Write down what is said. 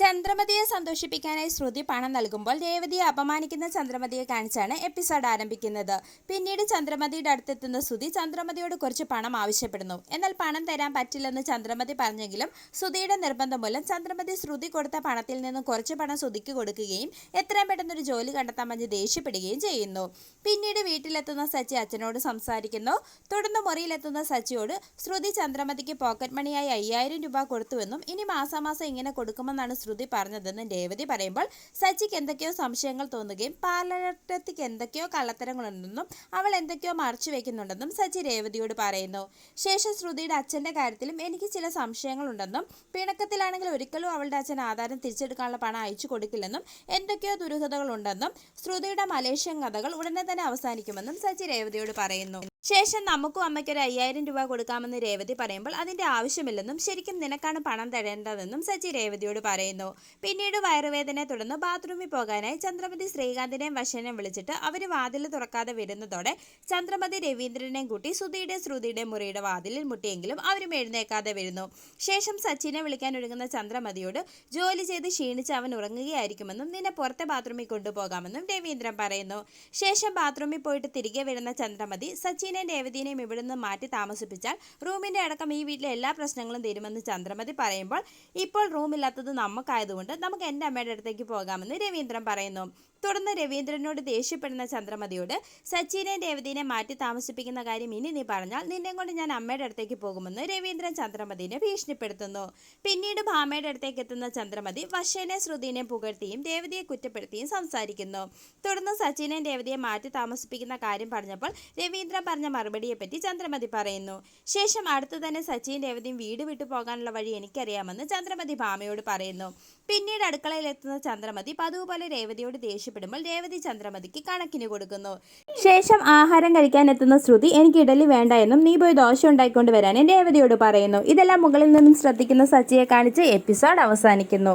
ചന്ദ്രമതിയെ സന്തോഷിപ്പിക്കാനായി ശ്രുതി പണം നൽകുമ്പോൾ രേവതിയെ അപമാനിക്കുന്ന ചന്ദ്രമതിയെ കാണിച്ചാണ് എപ്പിസോഡ് ആരംഭിക്കുന്നത്. പിന്നീട് ചന്ദ്രമതിയുടെ അടുത്തെത്തുന്ന ശ്രുതി ചന്ദ്രമതിയോട് കുറച്ച് പണം ആവശ്യപ്പെടുന്നു. എന്നാൽ പണം തരാൻ പറ്റില്ലെന്ന് ചന്ദ്രമതി പറഞ്ഞെങ്കിലും ശ്രുതിയുടെ നിർബന്ധം മൂലം ചന്ദ്രമതി ശ്രുതി കൊടുത്ത പണത്തിൽ നിന്നും കുറച്ച് പണം ശ്രുതിക്ക് കൊടുക്കുകയും എത്രയും പെട്ടെന്നൊരു ജോലി കണ്ടെത്താൻ പറഞ്ഞ് ദേഷ്യപ്പെടുകയും ചെയ്യുന്നു. പിന്നീട് വീട്ടിലെത്തുന്ന സച്ചി അച്ഛനോട് സംസാരിക്കുന്നു. തുടർന്ന് മുറിയിലെത്തുന്ന സച്ചിയോട് ശ്രുതി ചന്ദ്രമതിക്ക് പോക്കറ്റ് മണിയായി 5000 രൂപ കൊടുത്തുവെന്നും ഇനി മാസാമാസം ഇങ്ങനെ കൊടുക്കുമെന്നാണ് ശ്രുതി പറഞ്ഞതെന്ന് രേവതി പറയുമ്പോൾ സച്ചിക്ക് എന്തൊക്കെയോ സംശയങ്ങൾ തോന്നുകയും പാർലറത്തേക്ക് എന്തൊക്കെയോ കള്ളത്തരങ്ങളുണ്ടെന്നും അവൾ എന്തൊക്കെയോ മറച്ചു വെക്കുന്നുണ്ടെന്നും സച്ചി രേവതിയോട് പറയുന്നു. ശേഷം ശ്രുതിയുടെ അച്ഛൻ്റെ കാര്യത്തിലും എനിക്ക് ചില സംശയങ്ങളുണ്ടെന്നും പിണക്കത്തിലാണെങ്കിൽ ഒരിക്കലും അവളുടെ അച്ഛൻ ആധാരം തിരിച്ചെടുക്കാനുള്ള പണം അയച്ചു കൊടുക്കില്ലെന്നും എന്തൊക്കെയോ ദുരൂഹതകളുണ്ടെന്നും ശ്രുതിയുടെ മലേഷ്യൻ കഥകൾ ഉടനെ തന്നെ അവസാനിക്കുമെന്നും സച്ചി രേവതിയോട് പറയുന്നു. ശേഷം നമുക്കും അമ്മയ്ക്ക് ഒരു 5000 രൂപ കൊടുക്കാമെന്ന് രേവതി പറയുമ്പോൾ അതിൻ്റെ ആവശ്യമില്ലെന്നും ശരിക്കും നിനക്കാണ് പണം തരേണ്ടതെന്നും സച്ചി രേവതിയോട് പറയുന്നു. പിന്നീട് വയറുവേദനയെ തുടർന്ന് ബാത്റൂമിൽ പോകാനായി ചന്ദ്രമതി ശ്രീകാന്തിനെയും വശ്യനെയും വിളിച്ചിട്ട് അവർ വാതിൽ തുറക്കാതെ വരുന്നതോടെ ചന്ദ്രമതി രവീന്ദ്രനെയും കൂട്ടി ശ്രുതിയുടെയും മുറിയുടെ വാതിലിൽ മുട്ടിയെങ്കിലും അവരും എഴുന്നേക്കാതെ വരുന്നു. ശേഷം സച്ചിനെ വിളിക്കാൻ ഒരുങ്ങുന്ന ചന്ദ്രമതിയോട് ജോലി ചെയ്ത് ക്ഷീണിച്ച് അവൻ ഉറങ്ങുകയായിരിക്കുമെന്നും നിന്നെ പുറത്തെ ബാത്റൂമിൽ കൊണ്ടുപോകാമെന്നും രവീന്ദ്രൻ പറയുന്നു. ശേഷം ബാത്റൂമിൽ പോയിട്ട് തിരികെ വരുന്ന ചന്ദ്രമതി സച്ചിനെയും രേവതിനെയും ഇവിടുന്ന് മാറ്റി താമസിപ്പിച്ചാൽ റൂമിൻ്റെ അടക്കം ഈ വീട്ടിലെ എല്ലാ പ്രശ്നങ്ങളും തീരുമെന്ന് ചന്ദ്രമതി പറയുമ്പോൾ ഇപ്പോൾ റൂമില്ലാത്തത് നമുക്കായതുകൊണ്ട് നമുക്ക് എൻ്റെ അമ്മയുടെ അടുത്തേക്ക് പോകാമെന്ന് രവീന്ദ്രൻ പറയുന്നു. തുടർന്ന് രവീന്ദ്രനോട് ദേഷ്യപ്പെടുന്ന ചന്ദ്രമതിയോട് സച്ചിനെയും രേവതിനെയും മാറ്റി താമസിപ്പിക്കുന്ന കാര്യം ഇനി നീ പറഞ്ഞാൽ നിന്നെ കൊണ്ട് ഞാൻ അമ്മയുടെ അടുത്തേക്ക് പോകുമെന്ന് രവീന്ദ്രൻ ചന്ദ്രമതിനെ ഭീഷണിപ്പെടുത്തുന്നു. പിന്നീട് ഭാമയുടെ അടുത്തേക്ക് എത്തുന്ന ചന്ദ്രമതി വശ്യനെ ശ്രുതിനെയും പുകഴ്ത്തിയും രേവതിയെ കുറ്റപ്പെടുത്തിയും സംസാരിക്കുന്നു. തുടർന്ന് സച്ചിനെയും രേവതിയെ മാറ്റി താമസിപ്പിക്കുന്ന കാര്യം പറഞ്ഞപ്പോൾ രവീന്ദ്രൻ പറഞ്ഞ മറുപടിയെപ്പറ്റി ചന്ദ്രമതി പറയുന്നു. ശേഷം അടുത്തു തന്നെ സച്ചിയും രേവതിയും വീട് വിട്ടു പോകാനുള്ള വഴി എനിക്കറിയാമെന്ന് ചന്ദ്രമതി ഭാമയോട് പറയുന്നു. പിന്നീട് അടുക്കളയിലെത്തുന്ന ചന്ദ്രമതി പതിവ് പോലെ രേവതിയോട് ദേഷ്യപ്പെടുമ്പോൾ രേവതി ചന്ദ്രമതിക്ക് കണക്കിന് കൊടുക്കുന്നു. ശേഷം ആഹാരം കഴിക്കാൻ എത്തുന്ന ശ്രുതി എനിക്ക് ഇഡലി വേണ്ട എന്നും നീ പോയി ദോശ ഉണ്ടായിക്കൊണ്ട് വരാനും രേവതിയോട് പറയുന്നു. ഇതെല്ലാം മുകളിൽ നിന്നും ശ്രദ്ധിക്കുന്ന സച്ചിയെ കാണിച്ച് എപ്പിസോഡ് അവസാനിക്കുന്നു.